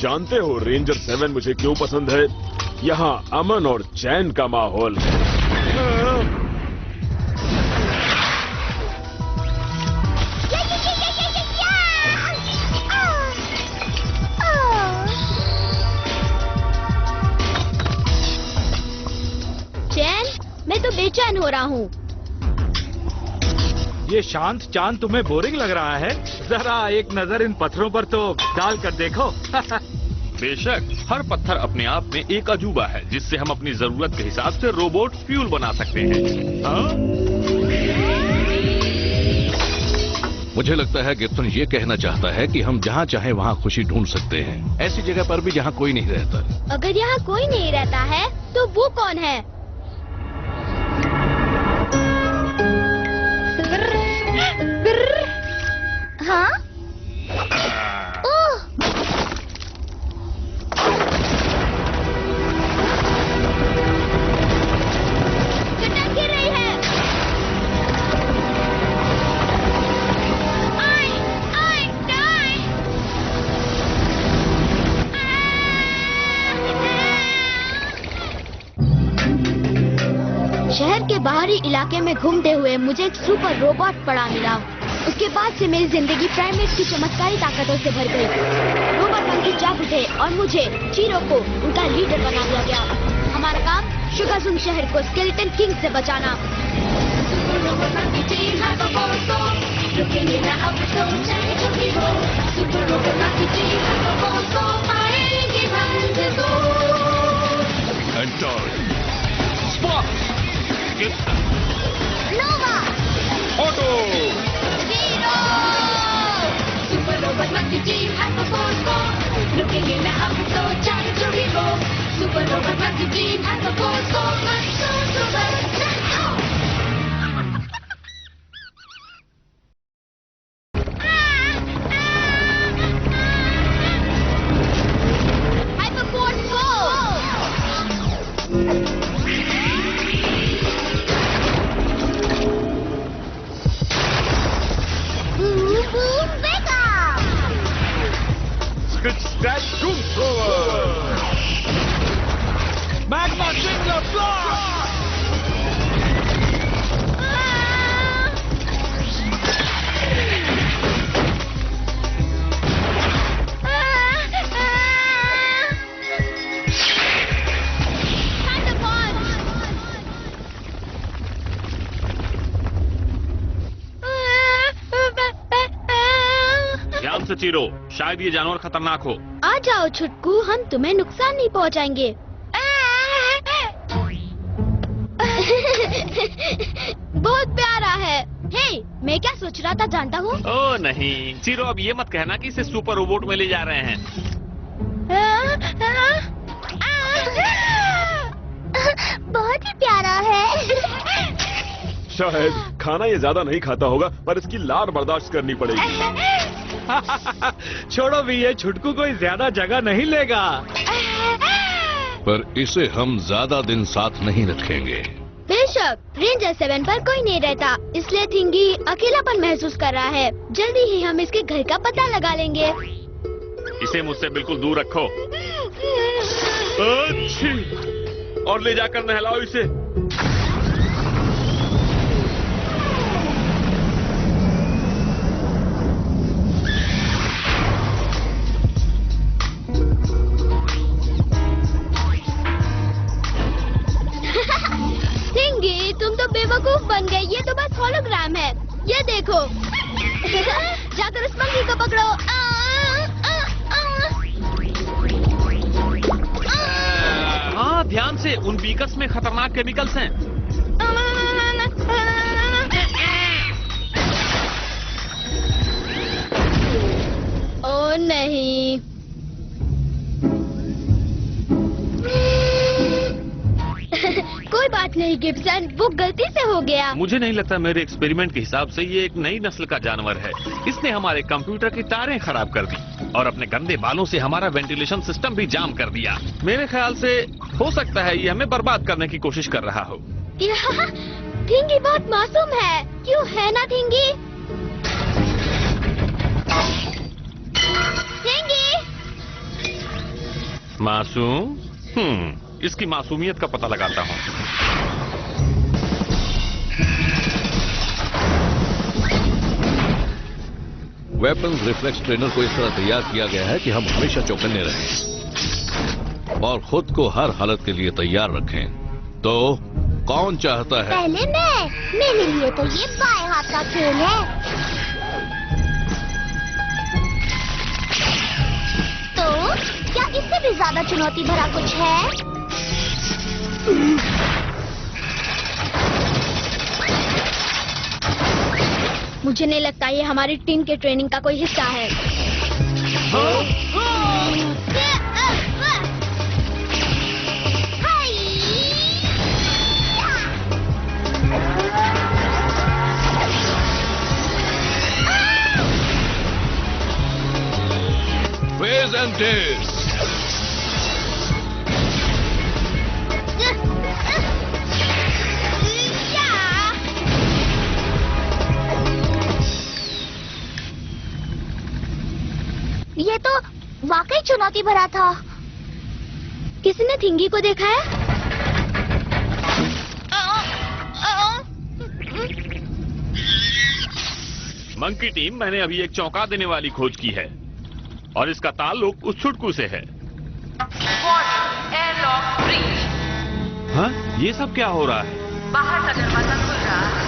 जानते हो रेंजर 7 मुझे क्यों पसंद है? यहाँ अमन और चैन का माहौल है। चैन, मैं तो बेचैन हो रहा हूँ। ये शांत चांद तुम्हें बोरिंग लग रहा है? जरा एक नजर इन पत्थरों पर तो डाल कर देखो। बेशक, हर पत्थर अपने आप में एक अजूबा है जिससे हम अपनी जरूरत के हिसाब से रोबोट फ्यूल बना सकते हैं। हाँ? मुझे लगता है गिब्सन ये कहना चाहता है कि हम जहाँ चाहे वहाँ खुशी ढूंढ सकते हैं, ऐसी जगह पर भी जहाँ कोई नहीं रहता। अगर यहाँ कोई नहीं रहता है तो वो कौन है? हाँ? ओह! चट्टान गिर रही है। शहर के बाहरी इलाके में घूमते हुए मुझे एक सुपर रोबोट पड़ा मिला। उसके बाद से मेरी जिंदगी प्राइमेट की चमत्कारी ताकतों से भर गई। रोबोट मंकी जाग उठे और मुझे चीरो को उनका लीडर बना दिया गया। हमारा काम शुगाजुन शहर को स्केलेटन किंग से बचाना। नोवा! Auto! Super Robot Monkey Team has the force go. Looking in the episode, trying to hero. Super Robot Monkey Team has the force go. Let's go, Super! Hyper Force go! Scratch Doomthrower! Magma singular blast! ध्यान से Chiro, शायद ये जानवर खतरनाक हो। आ जाओ छुटकू, हम तुम्हें नुकसान नहीं पहुंचाएंगे। बहुत प्यारा है। हे, मैं क्या सोच रहा था जानता हूँ? ओह नहीं, चीरो अब ये मत कहना कि इसे सुपर रोबोट में ले जा रहे हैं। बहुत ही प्यारा है। शायद खाना ये ज्यादा नहीं खाता होगा, पर इसकी लार बर्दाश्त करनी पड़ेगी। छोड़ो भी, ये छुटकू कोई ज्यादा जगह नहीं लेगा। पर इसे हम ज्यादा दिन साथ नहीं रखेंगे। बेशक, रेंजर 7 पर कोई नहीं रहता, इसलिए थिंगी अकेलापन महसूस कर रहा है। जल्दी ही हम इसके घर का पता लगा लेंगे। इसे मुझसे बिल्कुल दूर रखो। अच्छी, और ले जाकर नहलाओ इसे। थिंगी, तुम तो बेवकूफ बन गए। ये तो बस होलोग्राम है। ये देखो। जाकर उस मंकी को पकड़ो। हाँ, ध्यान से, उन बीकर्स में खतरनाक केमिकल्स हैं। ओ नहीं। कोई बात नहीं गिब्सन, वो गलती से हो गया। मुझे नहीं लगता, मेरे एक्सपेरिमेंट के हिसाब से ये एक नई नस्ल का जानवर है। इसने हमारे कंप्यूटर की तारें खराब कर दी और अपने गंदे बालों से हमारा वेंटिलेशन सिस्टम भी जाम कर दिया। मेरे ख्याल से हो सकता है ये हमें बर्बाद करने की कोशिश कर रहा हो। थिंगी बहुत मासूम है, क्यों है ना थिंगी? थिंगी! मासूम? इसकी मासूमियत का पता लगाता हूँ। वेपन्स रिफ्लेक्स ट्रेनर को इस तरह तैयार किया गया है कि हम हमेशा चौकन्ने रहें और खुद को हर हालत के लिए तैयार रखें। तो कौन चाहता है? पहले मैं। मेरे लिए तो ये बाएं हाथ का खेल है। तो क्या इससे भी ज्यादा चुनौती भरा कुछ है? मुझे नहीं लगता ये हमारी टीम के ट्रेनिंग का कोई हिस्सा है। Phase and Days. ये तो वाकई चुनौती भरा था। किसी ने थिंगी को देखा है? मंकी टीम, मैंने अभी एक चौंका देने वाली खोज की है और इसका ताल्लुक उस छुटकू से है। हाँ, ये सब क्या हो रहा है? बाहर का दरवाजा खुल रहा है।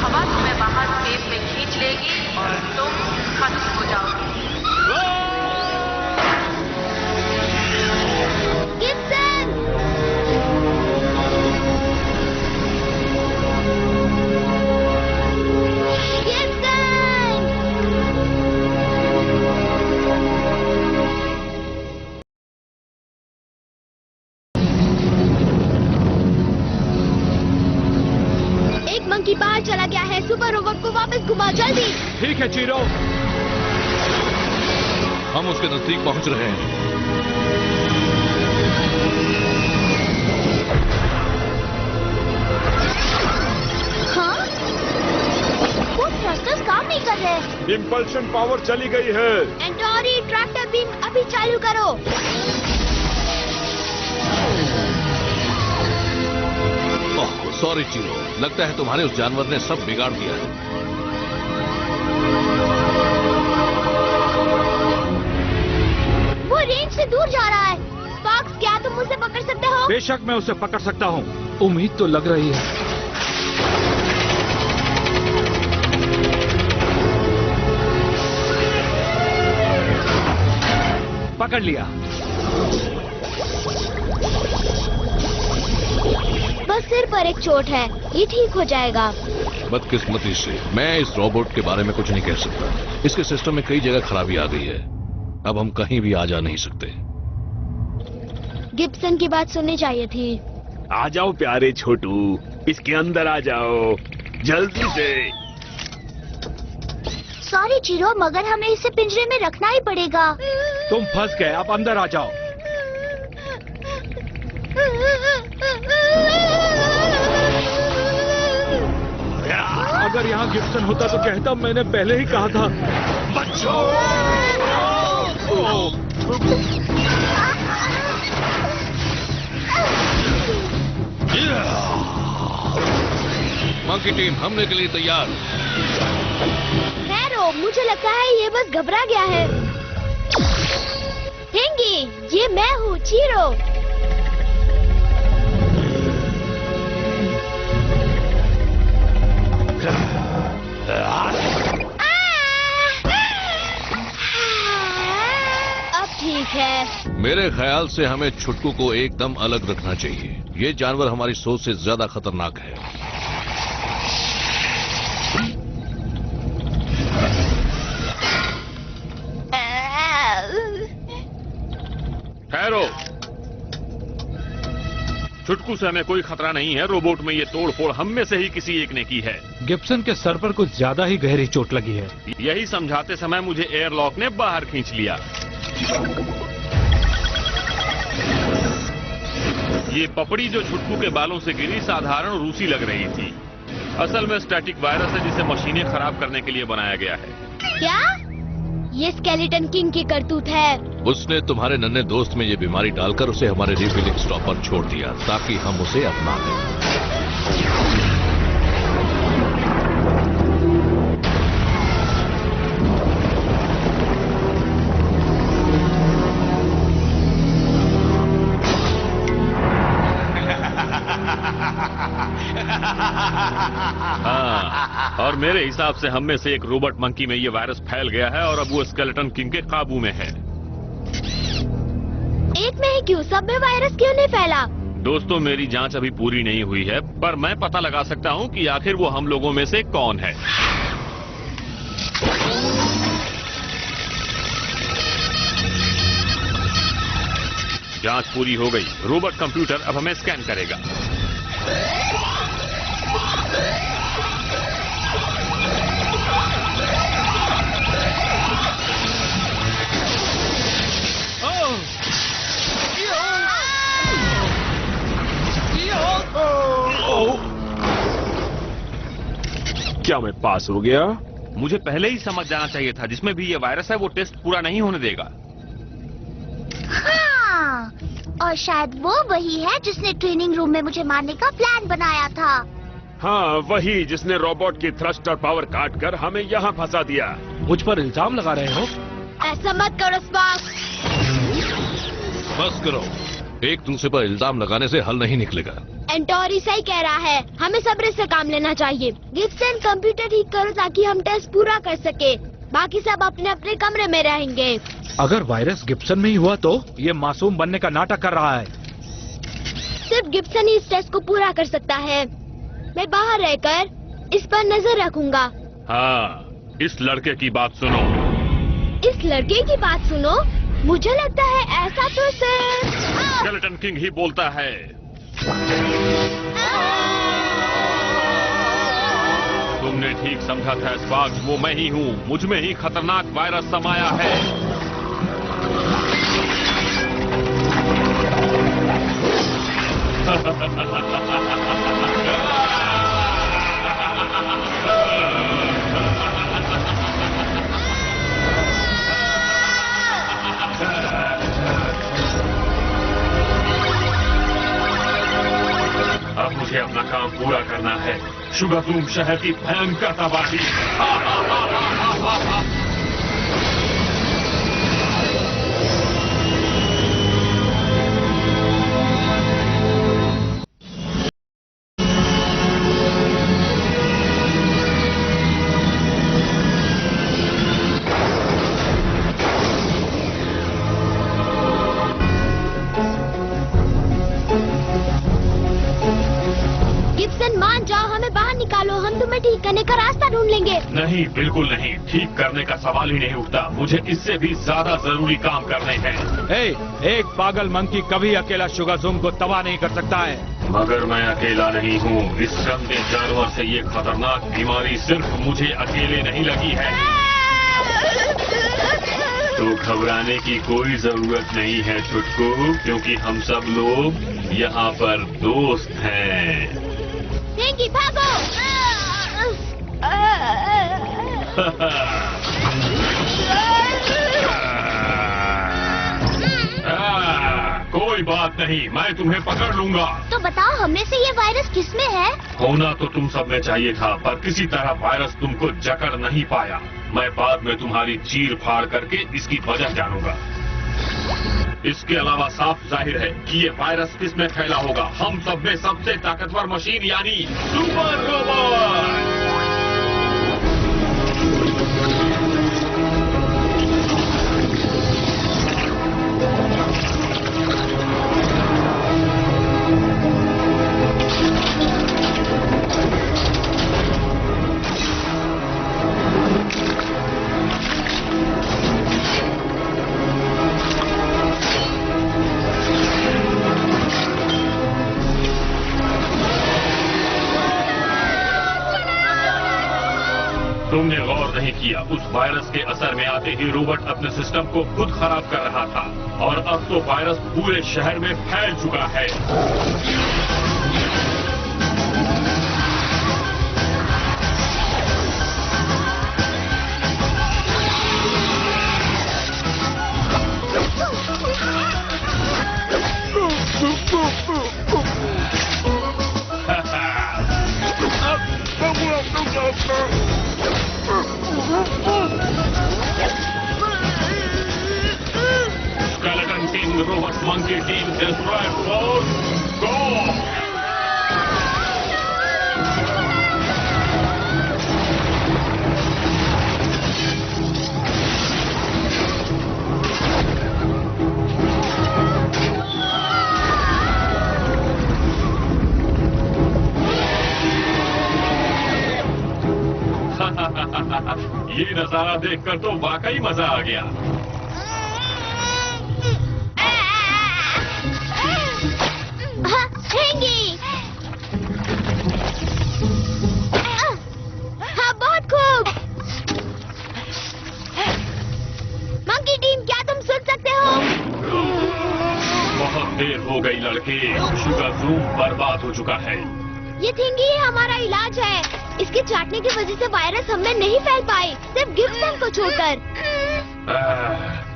हवा तुम्हें बाहर स्पेस में खींच लेगी और तुम खत्म हो जाओगे। गिब्सन! एक मंकी बाहर चला गया है। सुपर रोबोट को वापस घुमा, जल्दी। ठीक है चीरो। हम उसके नजदीक पहुंच रहे हैं। हाँ? वो थ्रस्टर्स काम नहीं कर रहे। इंपल्शन पावर चली गई है। एंटोरी, ट्रैक्टर बीम अभी चालू करो। ओह, सॉरी चीरो, लगता है तुम्हारे उस जानवर ने सब बिगाड़ दिया है। वो रेंज से दूर जा रहा है। फॉक्स, क्या तुम उसे पकड़ सकते हो? बेशक मैं उसे पकड़ सकता हूँ। उम्मीद तो लग रही है। पकड़ लिया। बस सिर पर एक चोट है, ये ठीक हो जाएगा। बदकिस्मती से मैं इस रोबोट के बारे में कुछ नहीं कह सकता। इसके सिस्टम में कई जगह खराबी आ गई है। अब हम कहीं भी आ जा नहीं सकते। गिब्सन की बात सुननी चाहिए थी। आ जाओ प्यारे छोटू, इसके अंदर आ जाओ जल्दी से। सॉरी चीरो, मगर हमें इसे पिंजरे में रखना ही पड़ेगा। तुम फंस गए, आप अंदर आ जाओ। अगर यहाँ गिब्सन होता तो कहता, मैंने पहले ही कहा था। बच्चों! मंकी टीम, हमले के लिए तैयार। हैरो, मुझे लगता है ये बस घबरा गया है। थिंगी, ये मैं हूँ, चीरो। अब ठीक है। मेरे ख्याल से हमें छुटकू को एकदम अलग रखना चाहिए। ये जानवर हमारी सोच से ज्यादा खतरनाक है। ठहरो, छुटकू से हमें कोई खतरा नहीं है। रोबोट में ये तोड़फोड़ हम में से ही किसी एक ने की है। गिब्सन के सर पर कुछ ज्यादा ही गहरी चोट लगी है। यही समझाते समय मुझे एयरलॉक ने बाहर खींच लिया। ये पपड़ी जो छुटकू के बालों से गिरी साधारण रूसी लग रही थी। असल में स्टैटिक वायरस है जिसे मशीनें खराब करने के लिए बनाया गया है। क्या? ये स्केलेटन किंग की करतूत है। उसने तुम्हारे नन्हे दोस्त में ये बीमारी डालकर उसे हमारे रिफिलिंग स्टॉप पर छोड़ दिया ताकि हम उसे अपना लें। हाँ, और मेरे हिसाब से हम में से एक रोबोट मंकी में ये वायरस फैल गया है और अब वो स्केलेटन किंग के काबू में है। एक में ही क्यों, सब में वायरस क्यों नहीं फैला? दोस्तों, मेरी जांच अभी पूरी नहीं हुई है, पर मैं पता लगा सकता हूँ कि आखिर वो हम लोगों में से कौन है। जांच पूरी हो गई। रोबोट कंप्यूटर अब हमें स्कैन करेगा। क्या मैं पास हो गया? मुझे पहले ही समझ जाना चाहिए था, जिसमें भी ये वायरस है वो टेस्ट पूरा नहीं होने देगा। हाँ, और शायद वो वही है जिसने ट्रेनिंग रूम में मुझे मारने का प्लान बनाया था। हाँ, वही जिसने रोबोट की थ्रस्टर पावर काट कर हमें यहाँ फंसा दिया। मुझ पर इल्जाम लगा रहे हो? ऐसा मत करो स्पार्क। बस करो, एक दूसरे पर इल्जाम लगाने से हल नहीं निकलेगा। एंटोरी सही कह रहा है, हमें सब्र से काम लेना चाहिए। गिब्सन, कंप्यूटर ठीक करो ताकि हम टेस्ट पूरा कर सके। बाकी सब अपने अपने कमरे में रहेंगे। अगर वायरस गिब्सन में ही हुआ तो ये मासूम बनने का नाटक कर रहा है। सिर्फ गिब्सन ही इस टेस्ट को पूरा कर सकता है। मैं बाहर रहकर इस पर नजर रखूंगा। हाँ, इस लड़के की बात सुनो। इस लड़के की बात सुनो? मुझे लगता है ऐसा तो सिर्फ स्केलेटन किंग ही बोलता है। तुमने ठीक समझा था स्पार्क्स, वो मैं ही हूँ। मुझ में ही खतरनाक वायरस समाया है। अब मुझे अपना काम पूरा करना है। शुगरलूम शहर की भयंकर तबाही। गिब्सन, मान जाओ, हमें बाहर निकालो। हम तुम्हें ठीक करने का रास्ता ढूंढ लेंगे। नहीं, बिल्कुल नहीं। ठीक करने का सवाल ही नहीं उठता। मुझे इससे भी ज्यादा जरूरी काम करने हैं। एक पागल मंकी कभी अकेला शुगरलूम को तबाह नहीं कर सकता है। मगर मैं अकेला नहीं हूँ। इस गंदे जानवर से ये खतरनाक बीमारी सिर्फ मुझे अकेले नहीं लगी है। तो घबराने की कोई जरूरत नहीं है छुटकू, क्योंकि हम सब लोग यहाँ पर दोस्त हैं। रिंकी, भागो! कोई बात नहीं, मैं तुम्हें पकड़ लूंगा। तो बताओ, हमें से ये वायरस किसमें है? होना तो तुम सब में चाहिए था, पर किसी तरह वायरस तुमको जकड़ नहीं पाया। मैं बाद में तुम्हारी चीर फाड़ करके इसकी वजह जानूंगा। इसके अलावा साफ जाहिर है कि ये वायरस किस में फैला होगा। हम सब में सबसे ताकतवर मशीन यानी सुपर रोबोट। तुमने गौर नहीं किया, उस वायरस के असर में आते ही रोबोट अपने सिस्टम को खुद खराब कर रहा था, और अब तो वायरस पूरे शहर में फैल चुका है। Robots Monkey Team Destroy Force, go! ये नजारा देखकर तो वाकई मजा आ गया। हेंगी। हाँ, बहुत खूब। मंकी टीम, क्या तुम सुन सकते हो? बहुत देर हो गई लड़के, शुगर ज़ूम बर्बाद हो चुका है। ये थिंगी ही हमारा इलाज है। इसके चाटने की वजह से वायरस हम में नहीं फैल पाए, सिर्फ गिब्सन को छोड़कर।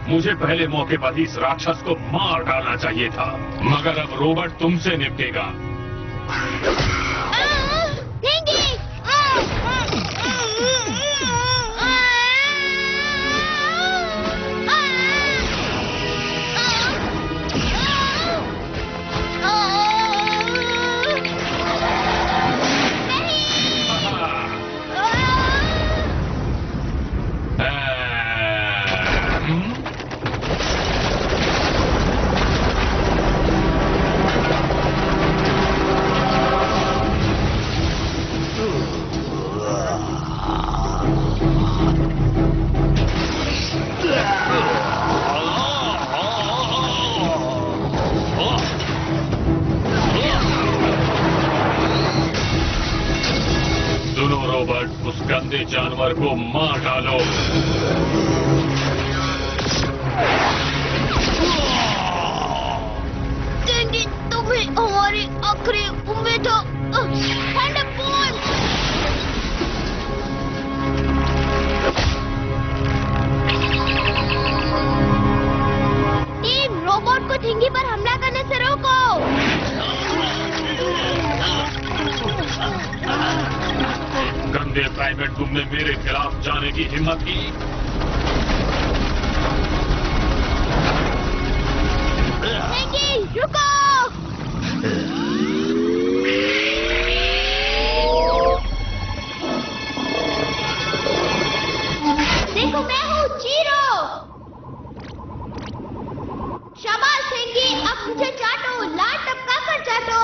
मुझे पहले मौके पर ही इस राक्षस को मार डालना चाहिए था, मगर अब रोबोट तुमसे निपटेगा। थिंगी! सुनो रोबोट, उस गंदे जानवर को मार डालो। थिंगी, तुम्हें हमारी आखिरी उम्मीद हो। थंडरबोल्ट! टीम, रोबोट को थिंगी पर हमला करने से रोको। गंदे प्राइमेट, तुमने मेरे खिलाफ जाने की हिम्मत की? थिंगी, रुको। देखो, मैं हूँ चीरो। शाबाश थिंगी, अब मुझे चाटो, लाल टपका कर चाटो।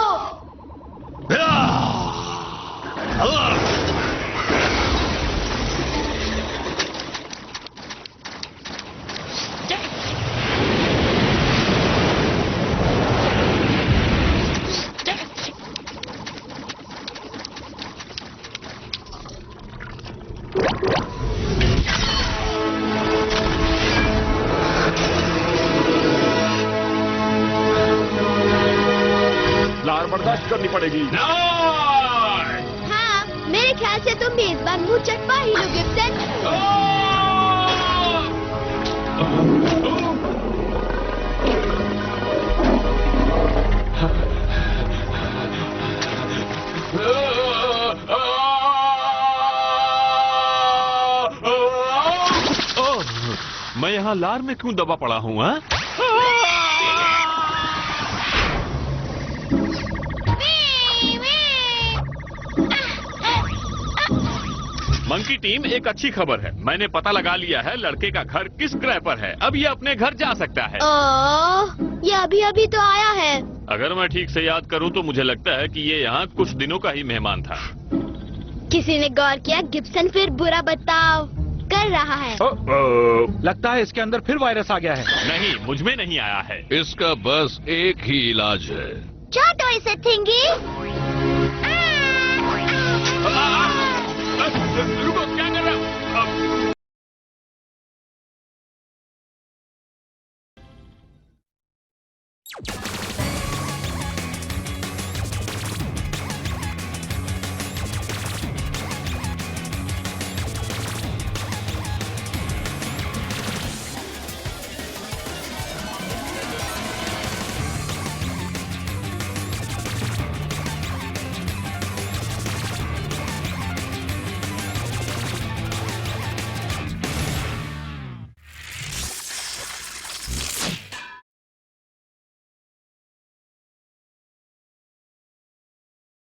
लार बर्दाश्त करनी पड़ेगी। हाँ, मेरे ख्याल से तुम भी इस बार मुंह चटपा ही लो गिब्सन। मैं यहाँ लार में क्यों दबा पड़ा हूँ? हाँ? मंकी टीम, एक अच्छी खबर है। मैंने पता लगा लिया है लड़के का घर किस ग्रह पर है। अब ये अपने घर जा सकता है। ये अभी अभी तो आया है। अगर मैं ठीक से याद करूं तो मुझे लगता है कि ये यहाँ कुछ दिनों का ही मेहमान था। किसी ने गौर किया गिब्सन फिर बुरा बर्ताव कर रहा है। लगता है इसके अंदर फिर वायरस आ गया है। नहीं, मुझ में नहीं आया है। इसका बस एक ही इलाज है। चाटो इसे थिंगी। रुको, क्या